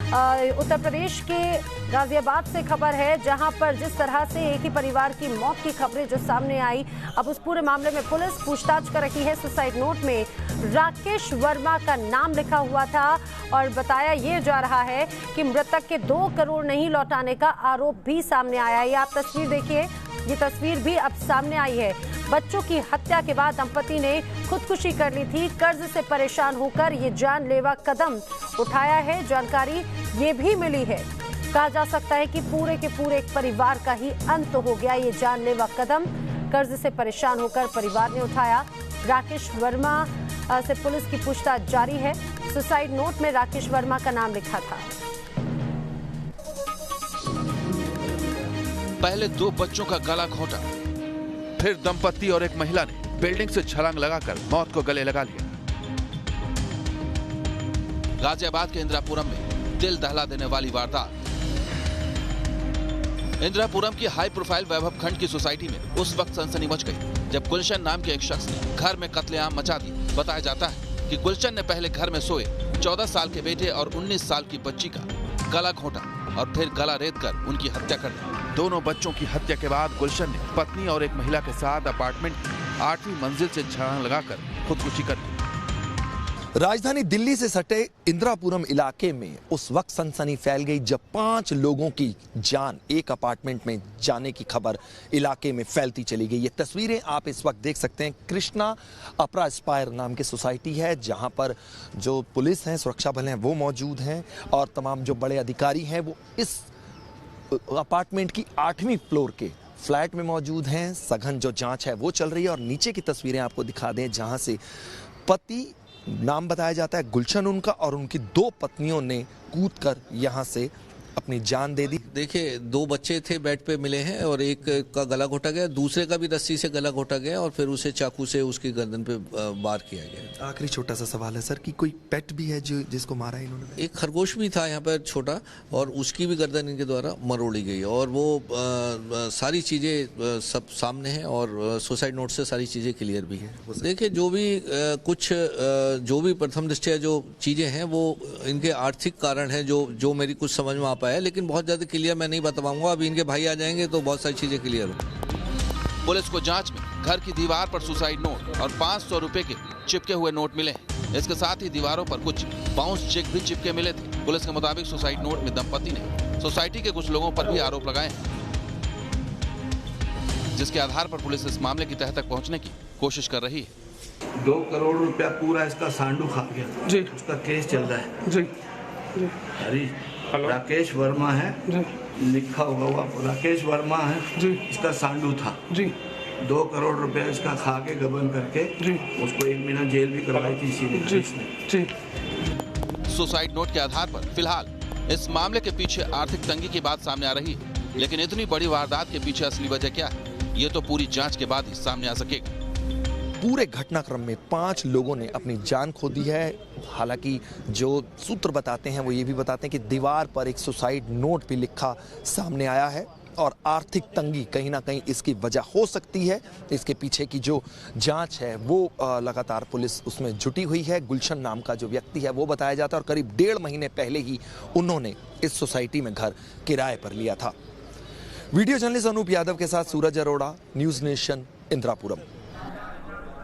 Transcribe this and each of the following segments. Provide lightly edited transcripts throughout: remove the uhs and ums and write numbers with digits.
उत्तर प्रदेश के गाजियाबाद से खबर है, जहां पर जिस तरह से एक ही परिवार की मौत की खबरें जो सामने आई, अब उस पूरे मामले में पुलिस पूछताछ कर रही है। सुसाइड नोट में राकेश वर्मा का नाम लिखा हुआ था और बताया ये जा रहा है कि मृतक के 2 करोड़ नहीं लौटाने का आरोप भी सामने आया है। ये आप तस्वीर देखिए, ये तस्वीर भी अब सामने आई है। बच्चों की हत्या के बाद दंपति ने खुदकुशी कर ली थी। कर्ज से परेशान होकर ये जानलेवा कदम उठाया है। जानकारी ये भी मिली है, कहा जा सकता है कि पूरे के पूरे एक परिवार का ही अंत हो गया। ये जानलेवा कदम कर्ज से परेशान होकर परिवार ने उठाया। राकेश वर्मा से पुलिस की पूछताछ जारी है। सुसाइड नोट में राकेश वर्मा का नाम लिखा था। पहले 2 बच्चों का गला घोंटा, फिर दंपति और एक महिला ने बिल्डिंग से छलांग लगाकर मौत को गले लगा लिया। गाजियाबाद के इंदिरापुरम में दिल दहला देने वाली वारदात। इंदिरापुरम की हाई प्रोफाइल वैभव खंड की सोसाइटी में उस वक्त सनसनी मच गई जब गुलशन नाम के एक शख्स ने घर में कत्लेआम मचा दी। बताया जाता है कि गुलशन ने पहले घर में सोए 14 साल के बेटे और 19 साल की बच्ची का गला घोंटा और फिर गला रेतकर उनकी हत्या कर दी। दोनों बच्चों की हत्या के बाद गुलशन ने पत्नी और एक महिला के साथ अपार्टमेंट की 8वीं मंजिल से छलांग लगाकर खुदकुशी कर दी। राजधानी दिल्ली से सटे इंदिरापुरम इलाके में उस वक्त सनसनी फैल गई जब 5 लोगों की जान एक अपार्टमेंट में जाने की खबर इलाके में फैलती चली गई। ये तस्वीरें आप इस वक्त देख सकते हैं। कृष्णा अपरा एस्पायर नाम की सोसाइटी है, जहां पर जो पुलिस हैं, सुरक्षा बल हैं, वो मौजूद हैं और तमाम जो बड़े अधिकारी हैं वो इस अपार्टमेंट की 8वीं फ्लोर के फ्लैट में मौजूद हैं। सघन जो जांच है वो चल रही है और नीचे की तस्वीरें आपको दिखा दें, जहां से पति नाम बताया जाता है गुलशन उनका और उनकी 2 पत्नियों ने कूदकर यहां से अपनी जान दे दी। देखिए 2 बच्चे थे बेड पे मिले हैं और एक का गला घोटा गया, दूसरे का भी रस्सी से गला घोटा गया और फिर उसे चाकू से उसकी गर्दन पे वार किया गया। आखिरी छोटा सा सवाल है सर कि कोई पेट भी है जो जिसको मारा है इन्होंने? एक खरगोश भी था यहाँ पर छोटा और उसकी भी गर्दन इनके द्वारा मरोड़ी गई और वो सारी चीजें सब सामने हैं और सुसाइड नोट से सारी चीजें क्लियर भी है। देखिए जो भी प्रथम दृष्टया जो चीजें हैं वो इनके आर्थिक कारण है जो मेरी कुछ समझ में आ पाया, लेकिन बहुत ज्यादा क्लियर मैं नहीं बता पाऊंगा। अभी इनके भाई आ जाएंगे तो बहुत सारी चीजें क्लियर हो। पुलिस को जांच में घर की दीवार पर सुसाइड नोट और 500 रुपए के चिपके हुए नोट मिले हैं। इसके साथ ही दीवारों पर कुछ बाउंस चेक भी चिपके मिले थे। पुलिस के मुताबिक सुसाइड नोट में दंपति ने सोसाइटी के कुछ लोगों पर भी आरोप लगाए हैं, जिसके आधार पर पुलिस इस मामले की तह तक पहुंचने की कोशिश कर रही है। 2 करोड़ रुपया पूरा इसका सांडू खा गया जी। उसका केस चल रहा है जी। अरे राकेश वर्मा है जी, लिखा हुआ राकेश वर्मा है जी। इसका सांडू था जी। 2 करोड़ रुपया इसका खा के गबन करके जी। उसको 1 महीना जेल भी करवाई थी इसी जी। सुसाइड नोट के आधार पर फिलहाल इस मामले के पीछे आर्थिक तंगी की बात सामने आ रही है, लेकिन इतनी बड़ी वारदात के पीछे असली वजह क्या है, ये तो पूरी जांच के बाद ही सामने आ सकेगा। पूरे घटनाक्रम में 5 लोगों ने अपनी जान खो दी है। हालांकि जो सूत्र बताते हैं वो ये भी बताते हैं कि दीवार पर एक सुसाइड नोट भी लिखा सामने आया है और आर्थिक तंगी कहीं ना कहीं इसकी वजह हो सकती है। इसके पीछे की जो जांच है वो लगातार पुलिस उसमें जुटी हुई है। गुलशन नाम का जो व्यक्ति है वो बताया जाता है और करीब 1.5 महीने पहले ही उन्होंने इस सोसाइटी में घर किराए पर लिया था। वीडियो जर्नलिस्ट अनूप यादव के साथ सूरज अरोड़ा, न्यूज़ नेशन, इंदिरापुरम।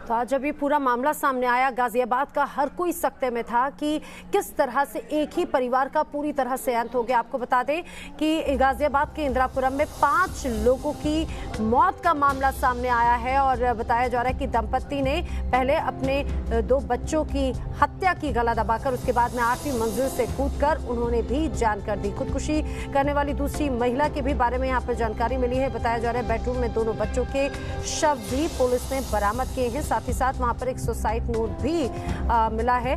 तो आज जब ये पूरा मामला सामने आया, गाजियाबाद का हर कोई सकते में था कि किस तरह से एक ही परिवार का पूरी तरह से अंत हो गया। आपको बता दें कि गाजियाबाद के इंदिरापुरम में 5 लोगों की मौत का मामला सामने आया है और बताया जा रहा है कि दंपति ने पहले अपने 2 बच्चों की हत्या की गला दबाकर, उसके बाद में 8वीं मंजिल से कूदकर उन्होंने भी जान कर दी। खुदकुशी करने वाली दूसरी महिला के भी बारे में यहाँ पर जानकारी मिली है। बताया जा रहा है बेडरूम में दोनों बच्चों के शव भी पुलिस ने बरामद किए हैं। साथ ही साथ वहां पर एक सुसाइड नोट भी मिला है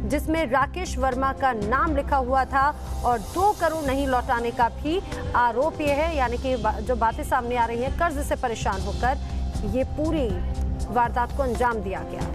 जिसमें राकेश वर्मा का नाम लिखा हुआ था और 2 करोड़ नहीं लौटाने का भी आरोप ये है। यानी कि जो बातें सामने आ रही हैं, कर्ज से परेशान होकर ये पूरी वारदात को अंजाम दिया गया।